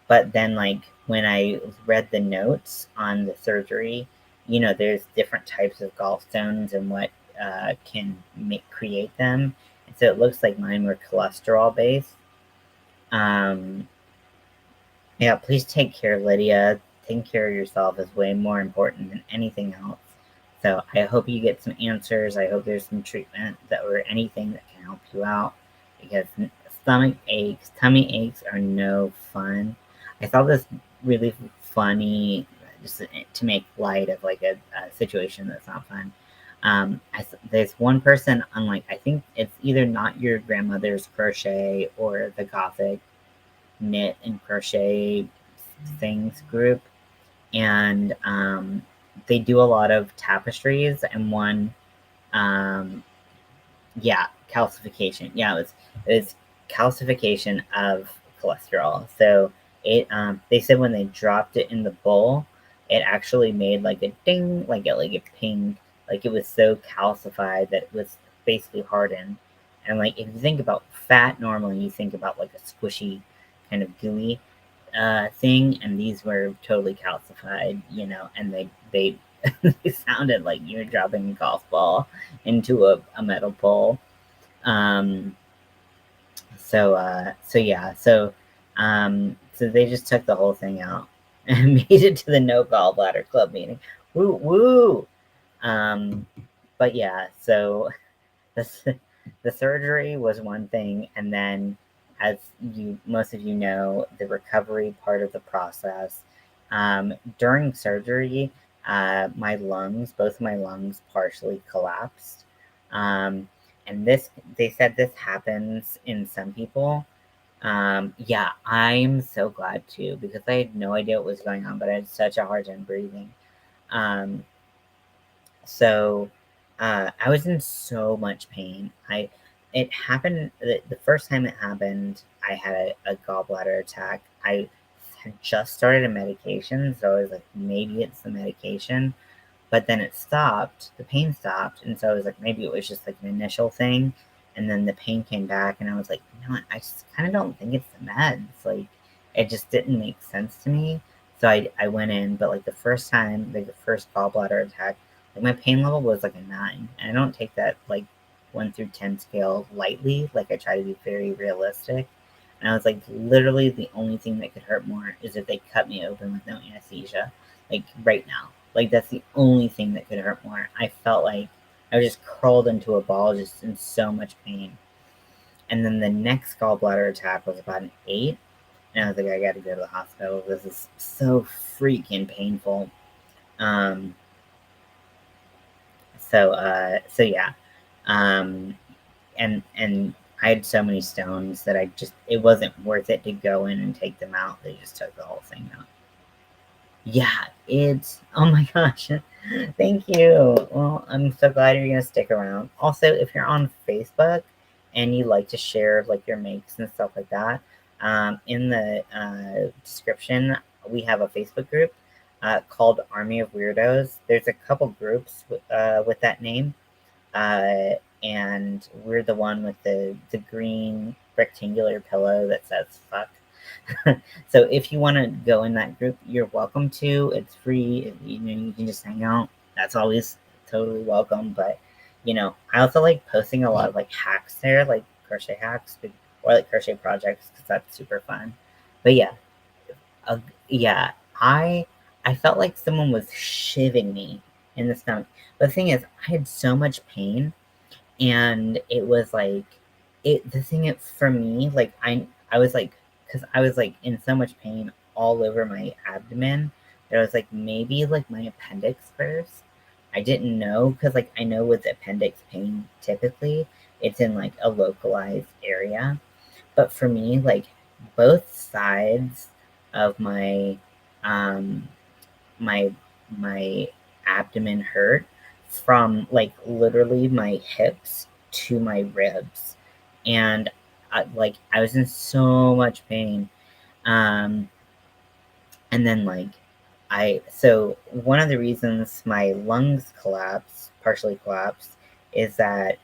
But then, like, when I read the notes on the surgery, there's different types of gallstones and what can create them. And so it looks like mine were cholesterol based. Um, yeah, please take care, Lydia. Taking care of yourself is way more important than anything else. So I hope you get some answers. I hope there's some treatment or anything that can help you out, because tummy aches are no fun. I thought this really funny, just to make light of like a situation that's not fun. There's one person on, like, I think it's either Not Your Grandmother's Crochet or the Gothic Knit and Crochet things group, and they do a lot of tapestries, and one, um, yeah, calcification. Yeah, it was calcification of cholesterol. So they said when they dropped it in the bowl, it actually made like a ding, like it pinged, like it was so calcified that it was basically hardened. And like, if you think about fat, normally you think about like a squishy kind of gooey thing, and these were totally calcified, and they they sounded like you were dropping a golf ball into a metal pole. Um, so they just took the whole thing out and made it to the No Gallbladder Club meeting. Woo woo. Um, but yeah, so the the surgery was one thing, and then, as most of you know, the recovery part of the process. During surgery, both my lungs partially collapsed. Um, and they said this happens in some people. Yeah, I'm so glad too, because I had no idea what was going on, but I had such a hard time breathing. Um, so I was in so much pain. It happened the first time it happened. I had a gallbladder attack. I had just started a medication, so I was like, maybe it's the medication. But then it stopped, the pain stopped, and so I was like, maybe it was just like an initial thing, and then the pain came back, and I was like, what? I just kind of don't think it's the meds. Like, it just didn't make sense to me. So I went in, but like the first time, like the first gallbladder attack, like my pain level was like a 9, and I don't take that like 1 through 10 scale lightly. Like, I try to be very realistic. And I was like, literally, the only thing that could hurt more is if they cut me open with no anesthesia, like right now. Like, that's the only thing that could hurt more. I felt like I was just curled into a ball, just in so much pain. And then the next gallbladder attack was about an 8. And I was like, I got to go to the hospital. This is so freaking painful. Um, so yeah. Um, and I had so many stones that it wasn't worth it to go in and take them out. They just took the whole thing out. Yeah, it's oh my gosh. Thank you. Well, I'm so glad you're gonna stick around. Also, if you're on Facebook and you like to share like your makes and stuff like that, in the description we have a Facebook group called Army of Weirdos. There's a couple groups with that name, uh, and we're the one with the green rectangular pillow that says "fuck." So if you want to go in that group, you're welcome to. It's free. You can just hang out. That's always totally welcome. But I also like posting a lot of like hacks there, like crochet hacks, or like crochet projects, because that's super fun. But yeah, uh, yeah, I felt like someone was shivving me in the stomach. But the thing is, I had so much pain, and it was like the thing for me, like I was like, because I was like in so much pain all over my abdomen that I was like, maybe like my appendix burst. I didn't know, because like I know with appendix pain typically it's in like a localized area, but for me, like both sides of um my my abdomen hurt from like literally my hips to my ribs, and I was in so much pain. um and then like I so one of the reasons my lungs partially collapsed, is that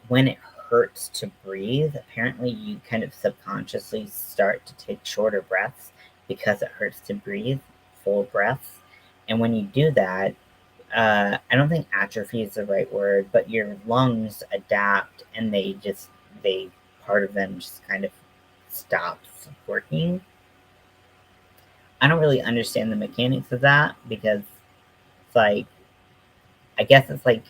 when it hurts to breathe, apparently you kind of subconsciously start to take shorter breaths because it hurts to breathe full breaths. And when you do that, I don't think atrophy is the right word, but your lungs adapt, and they, part of them just kind of stops working. I don't really understand the mechanics of that, because it's like, I guess it's like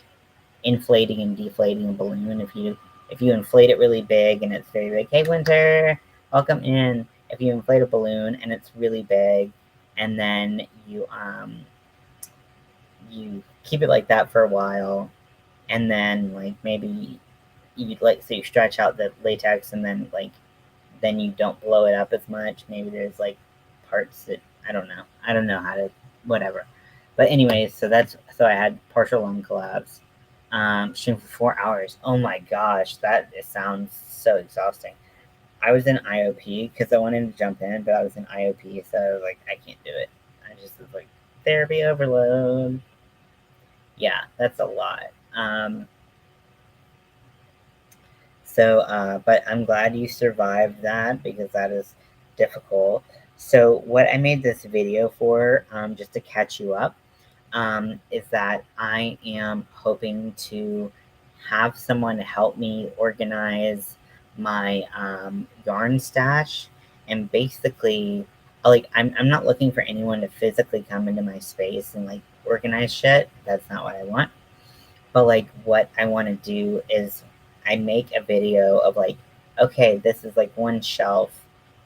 inflating and deflating a balloon. If you inflate it really big and it's very big, hey Winter, welcome in. If you inflate a balloon and it's really big, and then you keep it like that for a while, and then like maybe you stretch out the latex, and then then you don't blow it up as much. Maybe there's like parts that I don't know how to whatever. But anyways, so I had partial lung collapse. Streamed for 4 hours. Oh my gosh, it sounds so exhausting. I was in IOP because I wanted to jump in, but I was in IOP, so I was like, I can't do it. I just was like, therapy overload. Yeah, that's a lot. But I'm glad you survived that, because that is difficult. So, what I made this video for, just to catch you up, is that I am hoping to have someone help me organize my yarn stash. And basically, I'm not looking for anyone to physically come into my space and like organize shit. That's not what I want. But like what I want to do is I make a video of like, okay, this is like one shelf,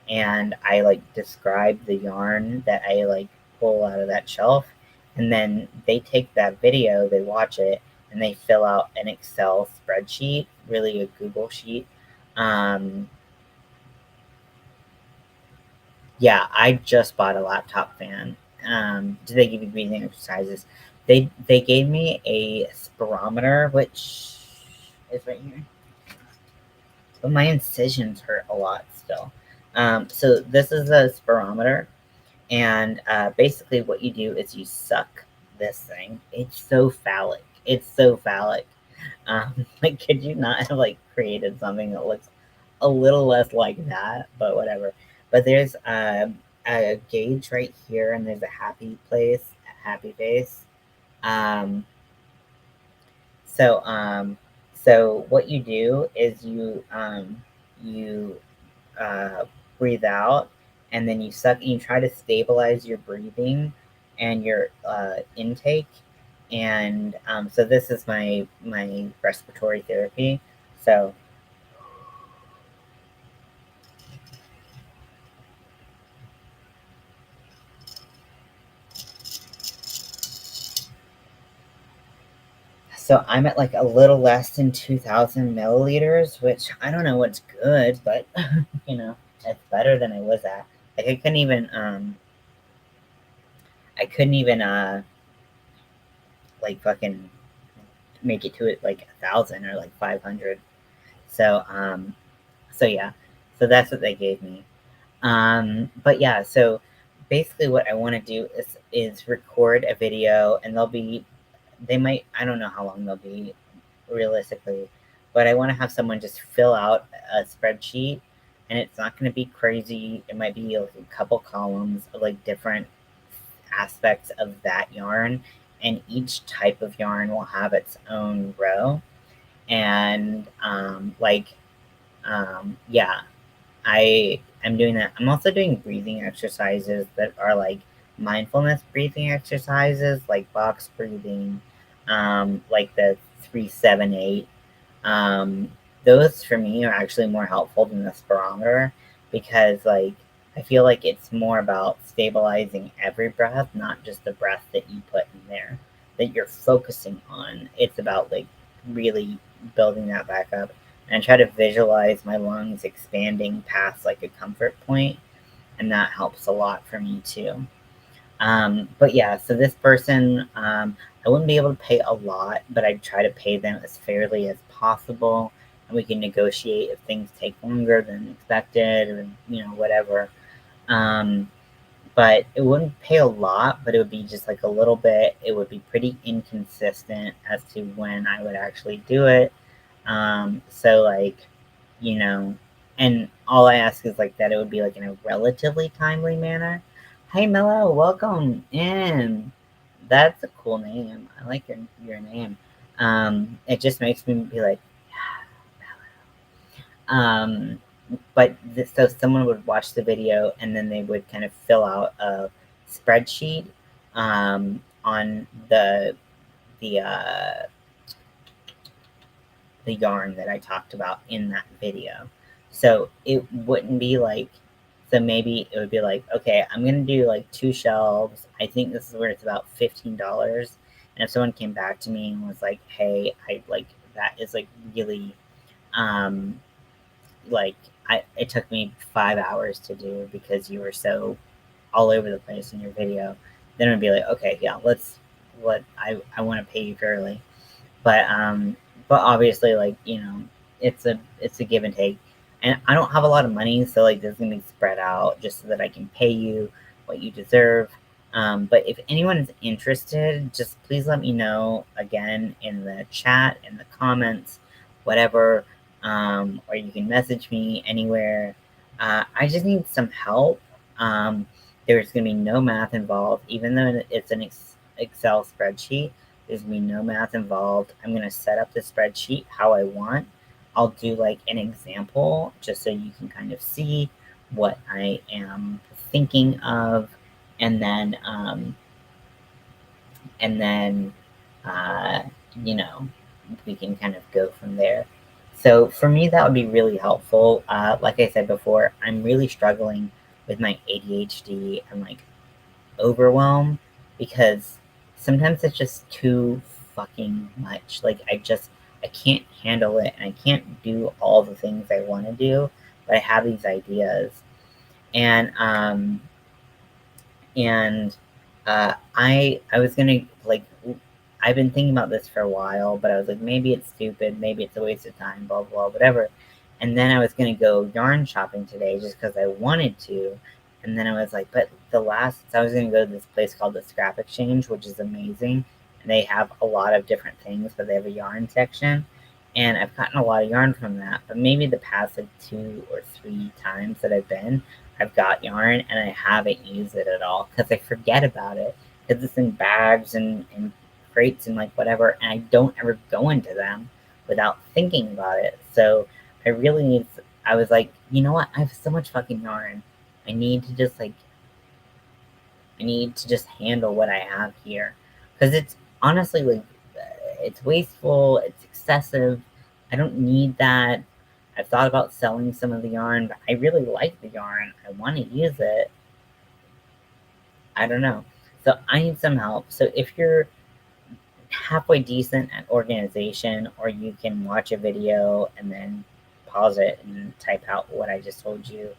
and I like describe the yarn that I like pull out of that shelf, and then they take that video, they watch it, and they fill out an Excel spreadsheet, really a Google sheet. Um, yeah, I just bought a laptop fan. Do they give you breathing exercises? They gave me a spirometer, which is right here. But my incisions hurt a lot still. So this is a spirometer, and basically what you do is you suck this thing. It's so phallic. It's so phallic. Like, could you not have like created something that looks a little less like that? But whatever. But there's a gauge right here, and there's a happy face. Um, so what you do is you uh, breathe out, and then you suck, and you try to stabilize your breathing and your intake. And so this is my respiratory therapy. So So I'm at like a little less than 2,000 milliliters, which I don't know what's good, but you know, it's better than I was at. Like I couldn't even like fucking make it to it like 1,000 or like 500. So so yeah, so that's what they gave me. But yeah, so basically what I want to do is record a video, and they might, I don't know how long they'll be realistically, but I want to have someone just fill out a spreadsheet, and it's not going to be crazy. It might be like a couple columns of like different aspects of that yarn, and each type of yarn will have its own row. And yeah, I am doing that. I'm also doing breathing exercises that are like mindfulness breathing exercises, like box breathing, like the 378. Um, those for me are actually more helpful than the spirometer, because like I feel like it's more about stabilizing every breath, not just the breath that you put in there that you're focusing on. It's about like really building that back up, and try to visualize my lungs expanding past like a comfort point, and that helps a lot for me too. But yeah, so this person, I wouldn't be able to pay a lot, but I'd try to pay them as fairly as possible, and we can negotiate if things take longer than expected, or you know, whatever. Um, but it wouldn't pay a lot, but it would be just like a little bit. It would be pretty inconsistent as to when I would actually do it. So like, you know, and all I ask is like that it would be like in a relatively timely manner. Hey Mello, welcome in. That's a cool name. I like your name. It just makes me be like, um, so someone would watch the video, and then they would kind of fill out a spreadsheet on the the yarn that I talked about in that video. So it wouldn't be like, so maybe it would be like, okay, I'm gonna do like 2 shelves. I think this is where it's about $15. And if someone came back to me and was like, hey, I like that is like really um like it took me 5 hours to do because you were so all over the place in your video, then it'd be like, okay, yeah, I want to pay you fairly. But obviously, like, you know, it's a give and take, and I don't have a lot of money, so like this is gonna be spread out just so that I can pay you what you deserve. But if anyone is interested, just please let me know again in the chat, in the comments, whatever, or you can message me anywhere. I just need some help. There's gonna be no math involved, even though it's an Excel spreadsheet. There's gonna be no math involved. I'm gonna set up the spreadsheet how I want. I'll do like an example just so you can kind of see what I am thinking of, and then and then uh, you know, we can kind of go from there. So for me, that would be really helpful. Like I said before, I'm really struggling with my ADHD and like overwhelm, because sometimes it's just too fucking much. Like I can't handle it, and I can't do all the things I want to do, but I have these ideas. And I was gonna like, I've been thinking about this for a while, but I was like, maybe it's stupid, maybe it's a waste of time, blah blah, whatever. And then I was gonna go yarn shopping today just because I wanted to. And then I was like, but so I was gonna go to this place called the Scrap Exchange, which is amazing. And they have a lot of different things, but they have a yarn section. And I've gotten a lot of yarn from that. But maybe the past like 2 or 3 times that I've got yarn, and I haven't used it at all because I forget about it, because it's in bags and crates and like whatever, and I don't ever go into them without thinking about it. So I really need. I was like, you know what? I have so much fucking yarn. I need to just like I need to just handle what I have here, because it's honestly like it's wasteful. It's excessive. I don't need that. I've thought about selling some of the yarn, but I really like the yarn. I want to use it. I don't know. So I need some help. So if you're halfway decent at organization, or you can watch a video and then pause it and type out what I just told you.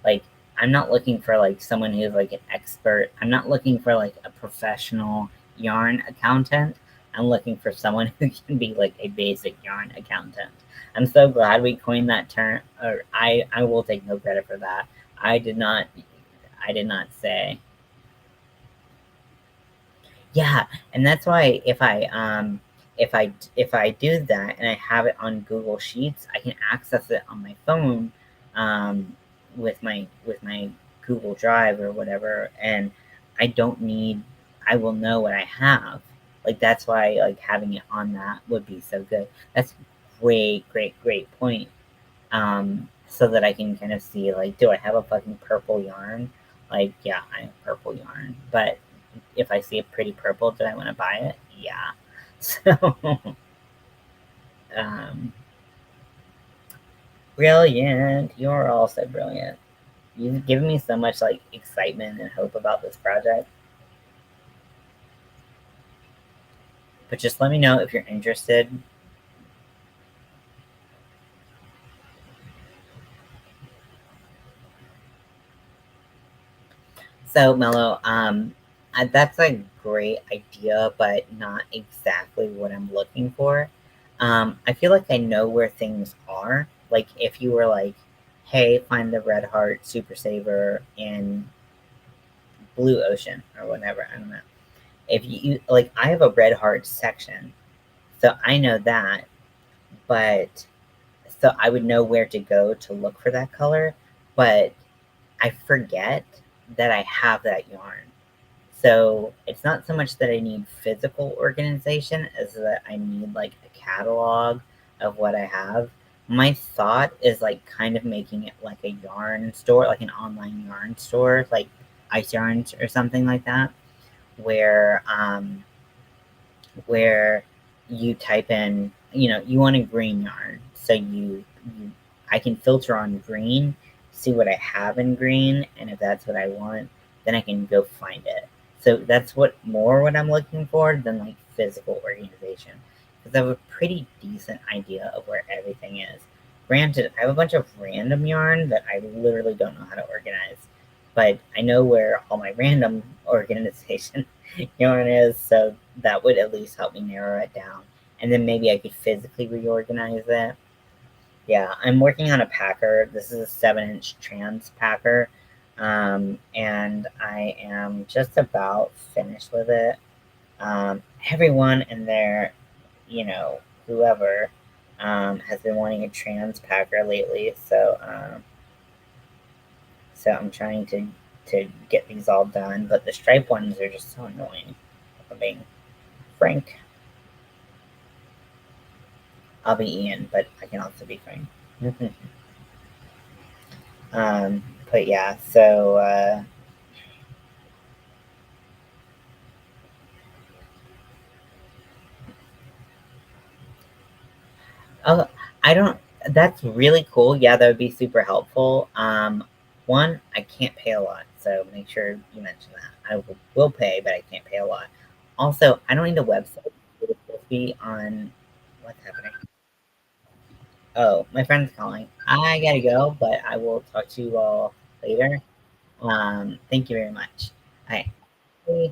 Like, I'm not looking for like someone who's like an expert. I'm not looking for like a professional yarn accountant. I'm looking for someone who can be like a basic yarn accountant. I'm so glad we coined that term, or I will take no credit for that. I did not I did not say. Yeah, and that's why if I do that and I have it on Google Sheets, I can access it on my phone, um, with my Google Drive or whatever, and I don't need. I will know what I have. Like that's why like having it on that would be so good. That's great point. So that I can kind of see like, do I have a fucking purple yarn? Like, yeah, I have purple yarn, but if I see a pretty purple, do I want to buy it? Yeah. So, um, brilliant. You're also brilliant. You've given me so much like excitement and hope about this project. But just let me know if you're interested. So, Mello, that's a great idea, but not exactly what I'm looking for. I feel like I know where things are. Like, if you were like, hey, find the Red Heart Super Saver in Blue Ocean or whatever, I don't know. If you like, I have a Red Heart section, so I know that, but so I would know where to go to look for that color, but I forget that I have that yarn. So it's not so much that I need physical organization as that I need like a catalog of what I have. My thought is like kind of making it like a yarn store, like an online yarn store, like Ice Yarns or something like that, where where you type in, you want a green yarn. So I can filter on green, see what I have in green, and if that's what I want, then I can go find it. So that's what I'm looking for than like physical organization. Because I have a pretty decent idea of where everything is. Granted, I have a bunch of random yarn that I literally don't know how to organize. But I know where all my random organization yarn is, so that would at least help me narrow it down. And then maybe I could physically reorganize it. Yeah, I'm working on a packer. This is a 7-inch trans packer. And I am just about finished with it. Everyone in there, you know, whoever, has been wanting a trans packer lately. So I'm trying to get these all done. But the stripe ones are just so annoying, if I'm being frank. I'll be Ian, but I can also be Frank. But yeah, so oh, I don't. That's really cool. Yeah, that would be super helpful. One, I can't pay a lot, so make sure you mention that. I will pay, but I can't pay a lot. Also, I don't need a website. It's supposed to be on what's happening. Oh, my friend's calling. I gotta go, but I will talk to you all later. Thank you very much. All right. Bye.